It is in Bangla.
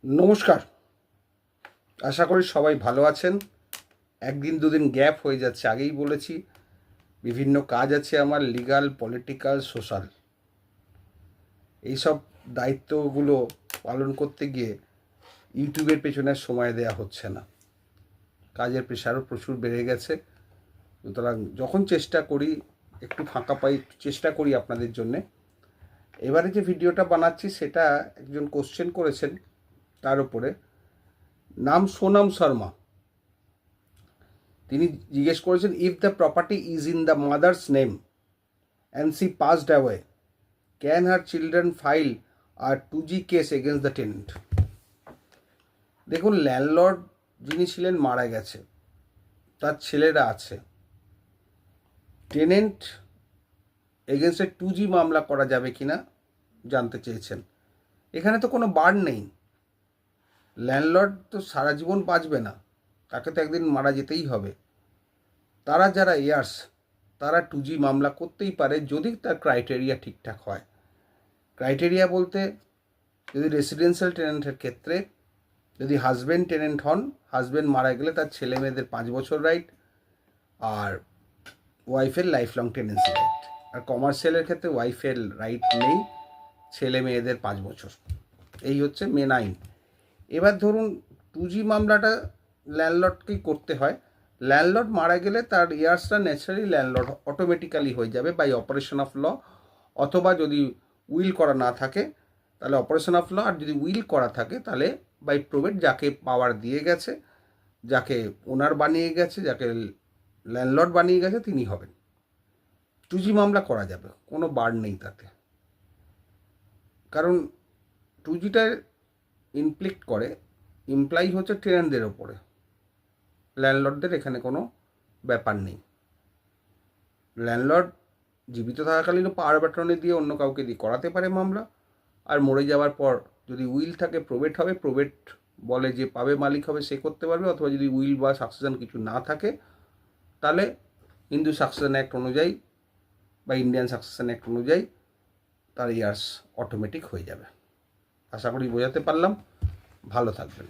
নমস্কার। আশা করি সবাই ভালো আছেন। একদিন দুদিন গ্যাপ হয়ে যাচ্ছে, আগেই বলেছি বিভিন্ন কাজ আছে আমার, লিগাল, পলিটিক্যাল, সোশ্যাল। এইসব দায়িত্বগুলো পালন করতে গিয়ে ইউটিউবের পেছনে সময় দেওয়া হচ্ছে না। কাজের প্রেশারও প্রচুর বেড়ে গেছে। সুতরাং যখন চেষ্টা করি, একটু ফাঁকা পাই, চেষ্টা করি আপনাদের জন্যে। এবারে যে ভিডিওটা বানাচ্ছি সেটা একজন কোশ্চেন করেছেন, তার উপরে নাম সোনাম শর্মা। তিনি জিজ্ঞেস করেছেন, if the property is in the mother's name and she passed away, can her children file আর 2G case against the tenant? দেখুন, ল্যান্ডলর্ড যিনি ছিলেন মারা গেছে, তার ছেলেরা আছে। টেনেন্ট এগেনস্টে 2G মামলা করা যাবে কিনা জানতে চেয়েছেন। এখানে তো কোনো বার নেই। ল্যান্ডলর্ড তো সারা জীবন বাঁচবে না, তাকে তো একদিন মারা যেতেই হবে। তারা যারা ইয়ার্স, তারা 2G মামলা করতেই পারে যদি তার ক্রাইটেরিয়া ঠিকঠাক হয়। ক্রাইটেরিয়া বলতে, যদি রেসিডেন্সিয়াল টেনেন্টের ক্ষেত্রে যদি হাজব্যান্ড টেনেন্ট হন, হাজব্যান্ড মারা গেলে তার ছেলে মেয়েদের 5 বছর রাইট, আর ওয়াইফের লাইফ লং টেনেন্সি রাইট। আর কমার্শিয়ালের ক্ষেত্রে ওয়াইফের রাইট নেই, ছেলে মেয়েদের 5 বছর। এই হচ্ছে মেন আইন। এবার ধরুন 2G মামলাটা ল্যান্ডলর্ডকেই করতে হয়। ল্যান্ডলর্ড মারা গেলে তার ইয়ার্সটা ন্যাচারালি ল্যান্ডলর্ড অটোমেটিক্যালি হয়ে যাবে বাই অপারেশন অফ ল, অথবা যদি উইল করা না থাকে তাহলে অপারেশন অফ ল, আর যদি উইল করা থাকে তাহলে বাই প্রোবেট, যাকে পাওয়ার দিয়ে গেছে, যাকে ওনার বানিয়ে গেছে, যাকে ল্যান্ডলর্ড বানিয়ে গেছে, তিনি হবেন। 2G মামলা করা যাবে, কোনো বার নেই তাতে। কারণ 2Gটা ইনফ্লিক্ট করে, ইমপ্লাই হচ্ছে টেনেন্টদের ওপরে, ল্যান্ডলর্ডদের এখানে কোনো ব্যাপার নেই। ল্যান্ডলর্ড জীবিত থাকাকালীনও পাওয়ার ব্যাটনে দিয়ে অন্য কাউকে দিয়ে করাতে পারে মামলা, আর মরে যাওয়ার পর যদি উইল থাকে প্রোবেট হবে, প্রোবেট বলে যে পাবে মালিক হবে সে করতে পারবে, অথবা যদি উইল বা সাকসেশন কিছু না থাকে তাহলে হিন্দু সাকসেশন অ্যাক্ট অনুযায়ী বা ইন্ডিয়ান সাকসেশন অ্যাক্ট অনুযায়ী তার ইয়ার্স অটোমেটিক হয়ে যাবে। আশা করি বোঝাতে পারলাম। ভালো থাকবেন।